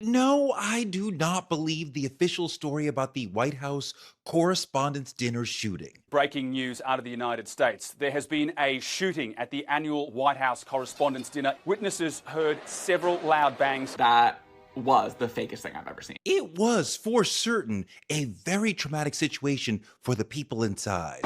No, I do not believe the official story about the White House Correspondents Dinner shooting. Breaking news out of the United States. There has been a shooting at the annual White House Correspondents Dinner. Witnesses heard several loud bangs. That was the fakest thing I've ever seen. It was, for certain, a very traumatic situation for the people inside.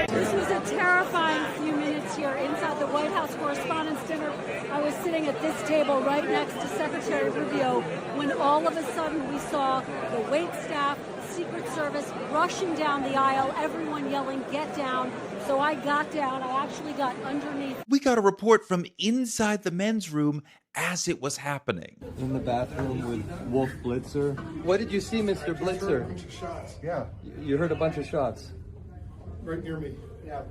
This was a terrifying few minutes here inside the White House Correspondents' Dinner. I was sitting at this table right next to Secretary Rubio when all of a sudden we saw the wait staff, Secret Service rushing down the aisle, everyone yelling, "Get down." So I got down. I actually got underneath. We got a report from inside the men's room as it was happening. In the bathroom with Wolf Blitzer. What did you see, Mr. Blitzer? A bunch of shots. Yeah. You heard a bunch of shots. Right near me. Yeah.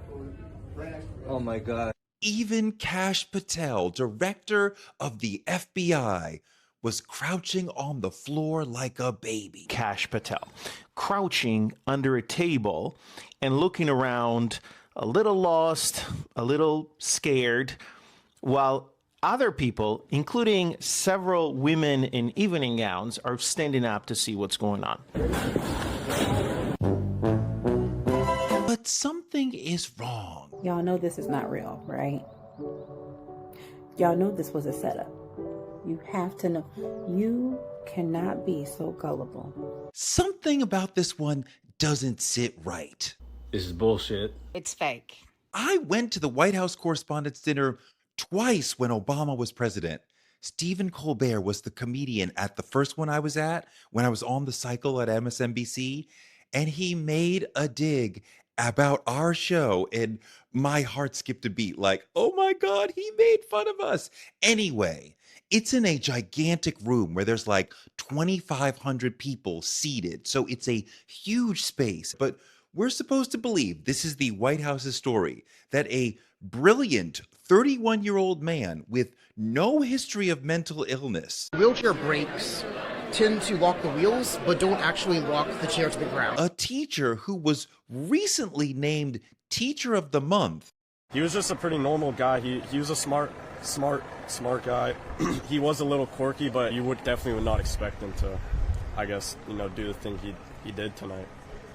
Right next to me. Oh my God. Even Kash Patel, director of the FBI, was crouching on the floor like a baby. Kash Patel, crouching under a table and looking around, a little lost, a little scared, while other people, including several women in evening gowns, are standing up to see what's going on. But something is wrong. Y'all know this is not real, right? Y'all know this was a setup. You have to know. You cannot be so gullible. Something about this one doesn't sit right. This is bullshit. It's fake. I went to the White House Correspondents' Dinner twice when Obama was president. Stephen Colbert was the comedian at the first one I was at when I was on the cycle at MSNBC, and he made a dig about our show, and my heart skipped a beat like, oh my God, he made fun of us. Anyway, it's in a gigantic room where there's like 2,500 people seated, so it's a huge space. But we're supposed to believe this is the White House's story, that a brilliant 31-year-old man with no history of mental illness, wheelchair brakes tend to lock the wheels, but don't actually lock the chair to the ground. A teacher who was recently named Teacher of the Month. He was just a pretty normal guy. He was a smart guy. He was a little quirky, but you definitely would not expect him to, I guess, do the thing he did tonight.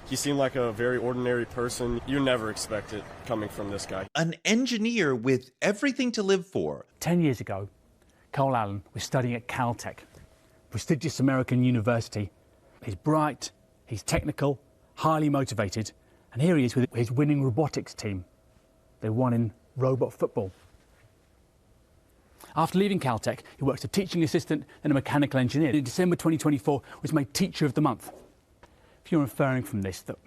He seemed like a very ordinary person. You never expect it coming from this guy. An engineer with everything to live for. 10 years ago, Cole Allen was studying at Caltech, prestigious American university. He's bright, he's technical, highly motivated, and here he is with his winning robotics team. They won in robot football. After leaving Caltech, he worked as a teaching assistant and a mechanical engineer. In December 2024, was made Teacher of the Month. If you're inferring from this that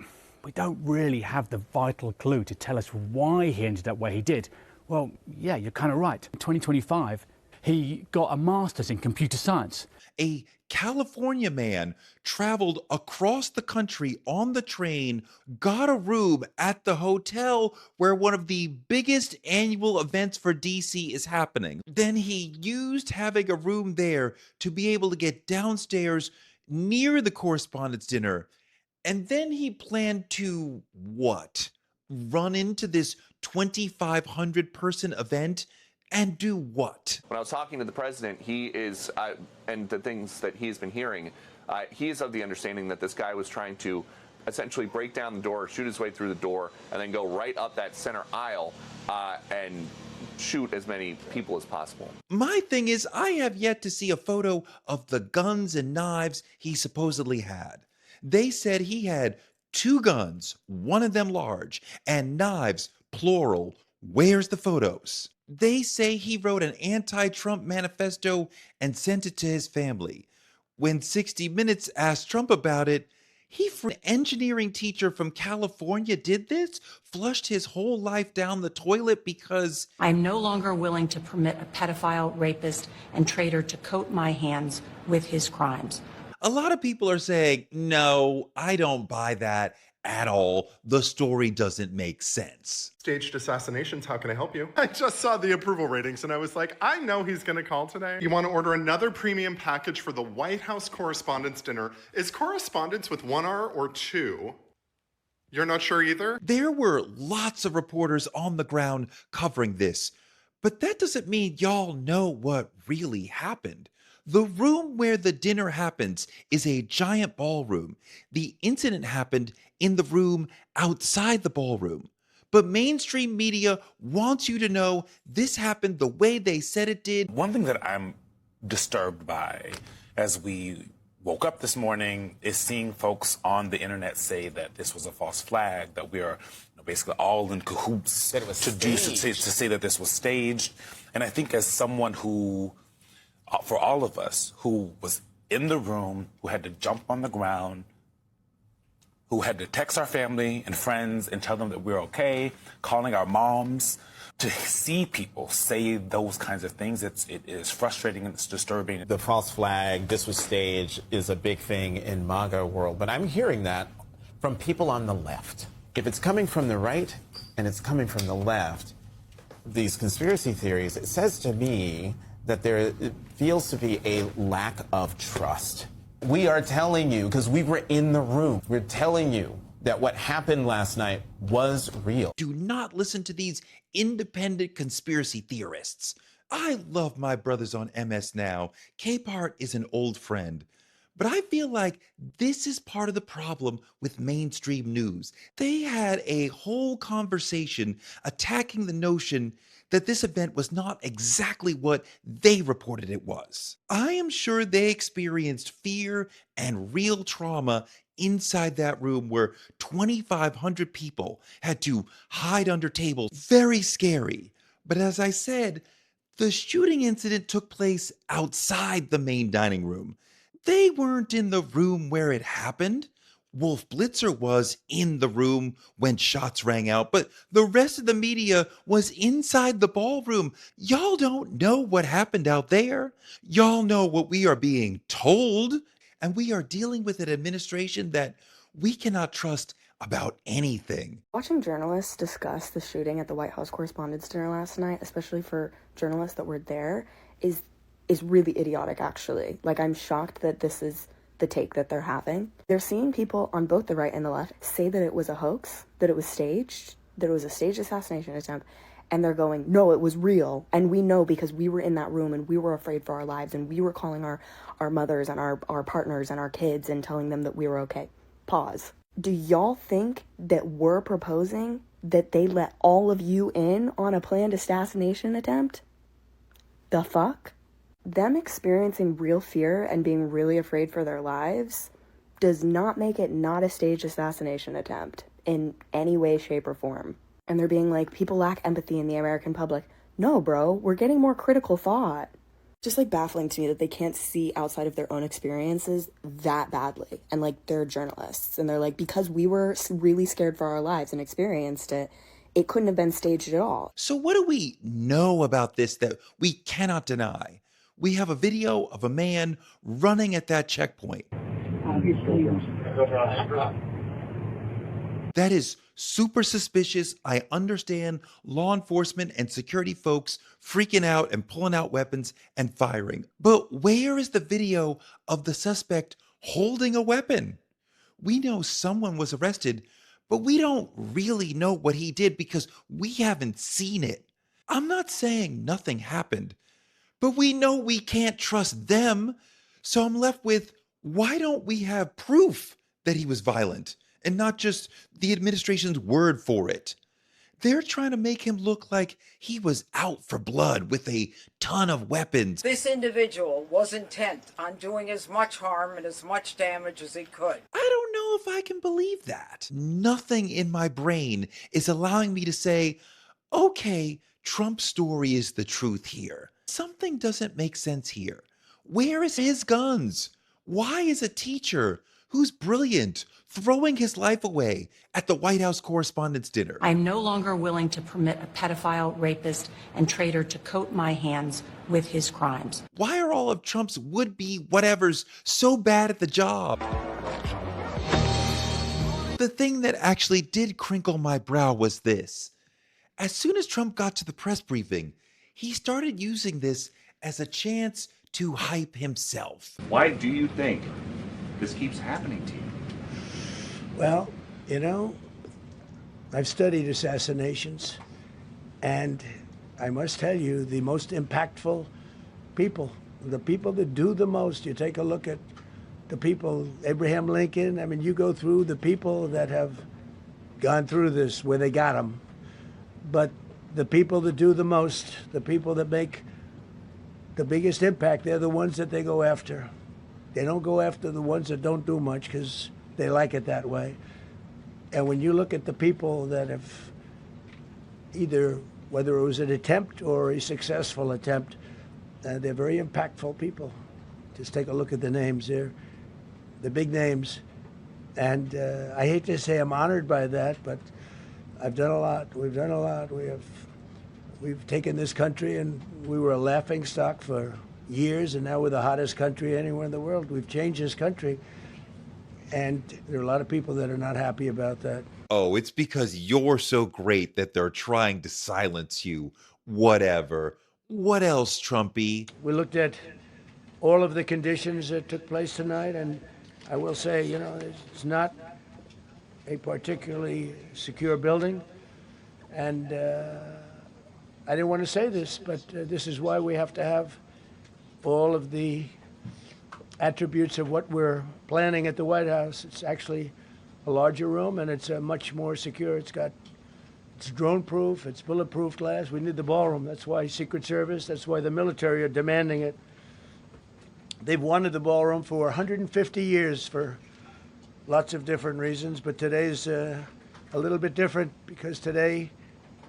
we don't really have the vital clue to tell us why he ended up where he did, well, yeah, you're kind of right. In 2025, he got a master's in computer science. A California man traveled across the country on the train, got a room at the hotel where one of the biggest annual events for DC is happening. Then he used having a room there to be able to get downstairs near the Correspondents' Dinner. And then he planned to, what? Run into this 2,500 person event and do what? When I was talking to the president, he is, and the things that he's been hearing, he is of the understanding that this guy was trying to essentially break down the door, shoot his way through the door, and then go right up that center aisle and shoot as many people as possible. My thing is, I have yet to see a photo of the guns and knives he supposedly had. They said he had 2 guns, one of them large, and knives, plural. Where's the photos? They say he wrote an anti-Trump manifesto and sent it to his family. When 60 Minutes asked Trump about it, an engineering teacher from California did this? Flushed his whole life down the toilet because... I'm no longer willing to permit a pedophile, rapist, and traitor to coat my hands with his crimes. A lot of people are saying, no, I don't buy that at all. The story doesn't make sense. Staged assassinations, how can I help you? I just saw the approval ratings and I was like, I know he's gonna call today. You wanna order another premium package for the White House Correspondents' Dinner. Is correspondence with 1 R or 2? You're not sure either? There were lots of reporters on the ground covering this, but that doesn't mean y'all know what really happened. The room where the dinner happens is a giant ballroom. The incident happened in the room outside the ballroom. But mainstream media wants you to know this happened the way they said it did. One thing that I'm disturbed by as we woke up this morning is seeing folks on the internet say that this was a false flag, that we are basically all in cahoots to say that this was staged. And I think as someone who, for all of us, who was in the room, who had to jump on the ground, who had to text our family and friends and tell them that we're okay, calling our moms, to see people say those kinds of things, it is frustrating and it's disturbing. The false flag, this was staged, is a big thing in MAGA world, but I'm hearing that from people on the left. If it's coming from the right and it's coming from the left, these conspiracy theories, it says to me that there feels to be a lack of trust. We are telling you, because we were in the room, we're telling you that what happened last night was real. Do not listen to these independent conspiracy theorists. I love my brothers on MS Now. Capehart is an old friend. But I feel like this is part of the problem with mainstream news. They had a whole conversation attacking the notion that this event was not exactly what they reported it was. I am sure they experienced fear and real trauma inside that room where 2,500 people had to hide under tables. Very scary. But as I said, the shooting incident took place outside the main dining room. They weren't in the room where it happened. Wolf Blitzer was in the room when shots rang out, but the rest of the media was inside the ballroom. Y'all don't know what happened out there. Y'all know what we are being told, and we are dealing with an administration that we cannot trust about anything. Watching journalists discuss the shooting at the White House Correspondents Dinner last night, especially for journalists that were there, is really idiotic, actually. Like, I'm shocked that this is the take that they're having. They're seeing people on both the right and the left say that it was a hoax, that it was staged, that it was a staged assassination attempt, and they're going, no, it was real. And we know because we were in that room and we were afraid for our lives and we were calling our mothers and our partners and our kids and telling them that we were okay. Pause. Do y'all think that we're proposing that they let all of you in on a planned assassination attempt? The fuck? Them experiencing real fear and being really afraid for their lives does not make it not a staged assassination attempt in any way, shape, or form. And they're being like, people lack empathy in the American public. No, bro, we're getting more critical thought. Just like baffling to me that they can't see outside of their own experiences that badly. And like, they're journalists. And they're like, because we were really scared for our lives and experienced it, it couldn't have been staged at all. So what do we know about this that we cannot deny? We have a video of a man running at that checkpoint. That is super suspicious. I understand law enforcement and security folks freaking out and pulling out weapons and firing. But where is the video of the suspect holding a weapon? We know someone was arrested, but we don't really know what he did because we haven't seen it. I'm not saying nothing happened, but we know we can't trust them. So I'm left with, why don't we have proof that he was violent and not just the administration's word for it? They're trying to make him look like he was out for blood with a ton of weapons. This individual was intent on doing as much harm and as much damage as he could. I don't know if I can believe that. Nothing in my brain is allowing me to say, okay, Trump's story is the truth here. Something doesn't make sense here. Where is his guns? Why is a teacher who's brilliant throwing his life away at the White House Correspondents Dinner? I'm no longer willing to permit a pedophile, rapist, and traitor to coat my hands with his crimes. Why are all of Trump's would-be whatevers so bad at the job? The thing that actually did crinkle my brow was this. As soon as Trump got to the press briefing, he started using this as a chance to hype himself. Why do you think this keeps happening to you? Well, I've studied assassinations, and I must tell you, the most impactful people, the people that do the most, you take a look at the people, Abraham Lincoln, I mean, you go through the people that have gone through this where they got them. But the people that do the most, the people that make the biggest impact, they're the ones that they go after. They don't go after the ones that don't do much because they like it that way. And when you look at the people that have either, whether it was an attempt or a successful attempt, they're very impactful people. Just take a look at the names there, the big names. And I hate to say I'm honored by that, but I've done a lot. We've done a lot. We've taken this country, and we were a laughing stock for years, and now we're the hottest country anywhere in the world. We've changed this country, and there are a lot of people that are not happy about that. Oh, it's because you're so great that they're trying to silence you. Whatever. What else, Trumpy? We looked at all of the conditions that took place tonight, and I will say, you know, it's not a particularly secure building, and I didn't want to say this, but this is why we have to have all of the attributes of what we're planning at the White House. It's actually a larger room, and it's much more secure. It's drone-proof, it's bulletproof glass. We need the ballroom. That's why Secret Service, that's why the military are demanding it. They've wanted the ballroom for 150 years for lots of different reasons, but today's a little bit different because today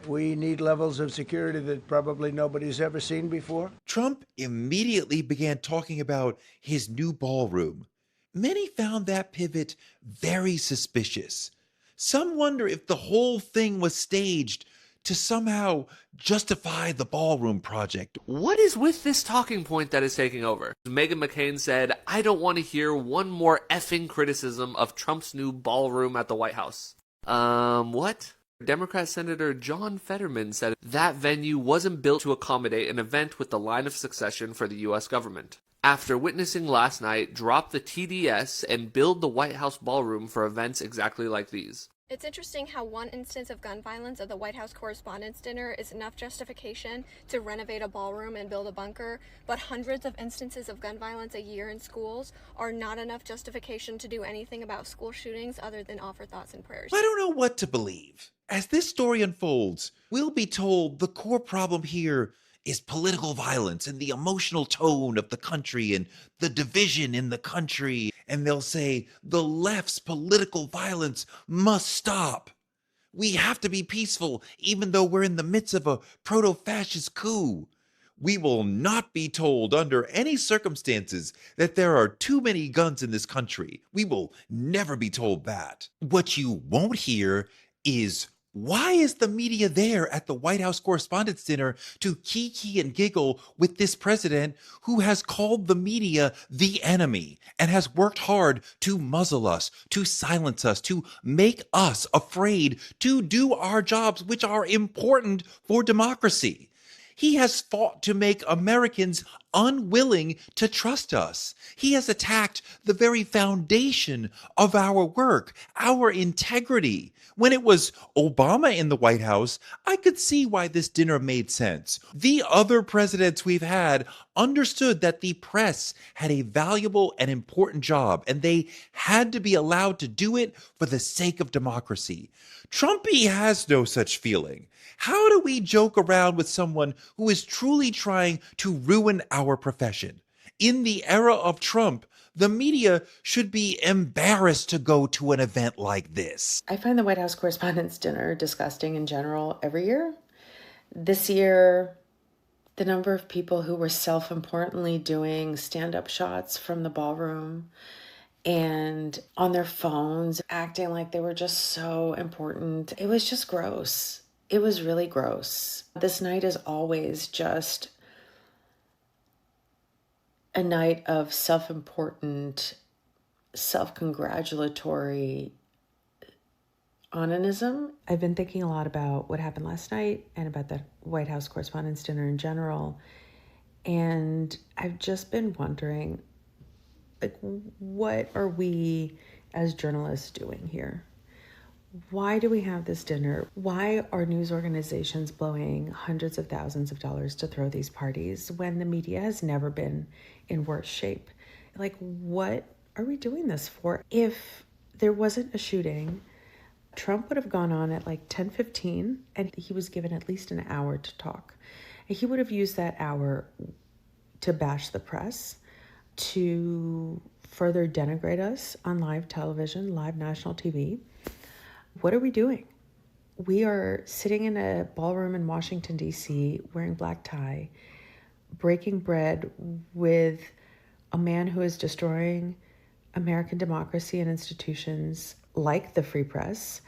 we need levels of security that probably nobody's ever seen before. Trump immediately began talking about his new ballroom. Many found that pivot very suspicious. Some wonder if the whole thing was staged to somehow justify the ballroom project. What is with this talking point that is taking over? Meghan McCain said, "I don't want to hear one more effing criticism of Trump's new ballroom at the White House." What? Democrat Senator John Fetterman said that venue wasn't built to accommodate an event with the line of succession for the U.S. government. After witnessing last night drop the TDS and build the White House ballroom for events exactly like these. It's interesting how one instance of gun violence at the White House Correspondents Dinner is enough justification to renovate a ballroom and build a bunker, but hundreds of instances of gun violence a year in schools are not enough justification to do anything about school shootings other than offer thoughts and prayers. I don't know what to believe. As this story unfolds, we'll be told the core problem here is political violence and the emotional tone of the country and the division in the country. And they'll say the left's political violence must stop. We have to be peaceful, even though we're in the midst of a proto-fascist coup. We will not be told under any circumstances that there are too many guns in this country. We will never be told that. What you won't hear is, why is the media there at the White House Correspondents' Dinner to kiki and giggle with this president who has called the media the enemy and has worked hard to muzzle us, to silence us, to make us afraid to do our jobs, which are important for democracy? He has fought to make Americans unwilling to trust us. He has attacked the very foundation of our work, our integrity. When it was Obama in the White House, I could see why this dinner made sense. The other presidents we've had understood that the press had a valuable and important job, and they had to be allowed to do it for the sake of democracy. Trumpy has no such feeling. How do we joke around with someone who is truly trying to ruin our profession? In the era of Trump, the media should be embarrassed to go to an event like this. I find the White House Correspondents' Dinner disgusting in general every year. This year, the number of people who were self-importantly doing stand-up shots from the ballroom and on their phones, acting like they were just so important. It was just gross. It was really gross. This night is always just a night of self-important, self-congratulatory onanism. I've been thinking a lot about what happened last night and about the White House Correspondents' Dinner in general. And I've just been wondering, like, what are we as journalists doing here? Why do we have this dinner? Why are news organizations blowing hundreds of thousands of dollars to throw these parties when the media has never been in worse shape? Like, what are we doing this for? If there wasn't a shooting, Trump would have gone on at like 10:15 and he was given at least an hour to talk. And he would have used that hour to bash the press, to further denigrate us on live television, live national TV. What are we doing? We are sitting in a ballroom in Washington, D.C., wearing black tie, breaking bread with a man who is destroying American democracy and institutions like the free press,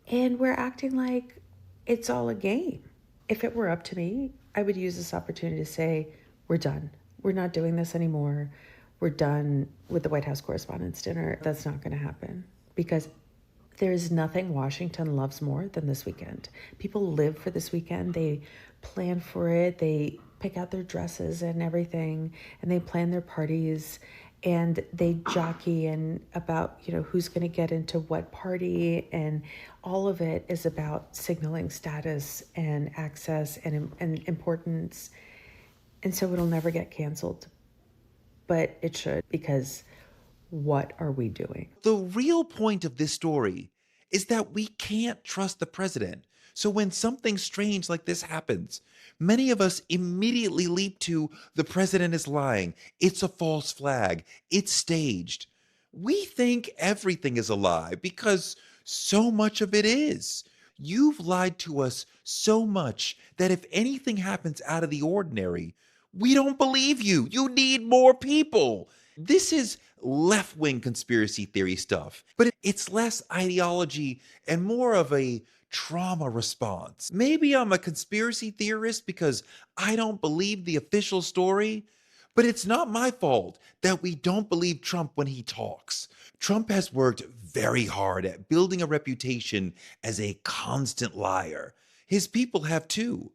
and we're acting like it's all a game. If it were up to me, I would use this opportunity to say, we're done. We're not doing this anymore. We're done with the White House Correspondents' Dinner. That's not going to happen because there is nothing Washington loves more than this weekend. People live for this weekend. They plan for it. They pick out their dresses and everything, and they plan their parties, and they jockey and about, who's going to get into what party, and all of it is about signaling status and access and importance. And so it'll never get canceled, but it should, because what are we doing? The real point of this story is that we can't trust the president. So when something strange like this happens, many of us immediately leap to the president is lying. It's a false flag. It's staged. We think everything is a lie because so much of it is. You've lied to us so much that if anything happens out of the ordinary, we don't believe you. You need more people. This is left-wing conspiracy theory stuff, but it's less ideology and more of a trauma response. Maybe I'm a conspiracy theorist because I don't believe the official story, but it's not my fault that we don't believe Trump when he talks. Trump has worked very hard at building a reputation as a constant liar. His people have too.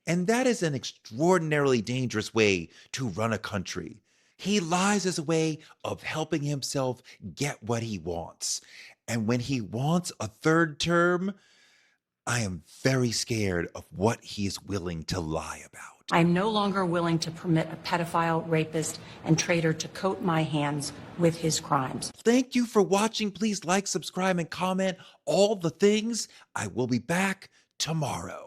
And that is an extraordinarily dangerous way to run a country. He lies as a way of helping himself get what he wants. And when he wants a third term, I am very scared of what he is willing to lie about. I am no longer willing to permit a pedophile, rapist, and traitor to coat my hands with his crimes. Thank you for watching. Please like, subscribe, and comment all the things. I will be back tomorrow.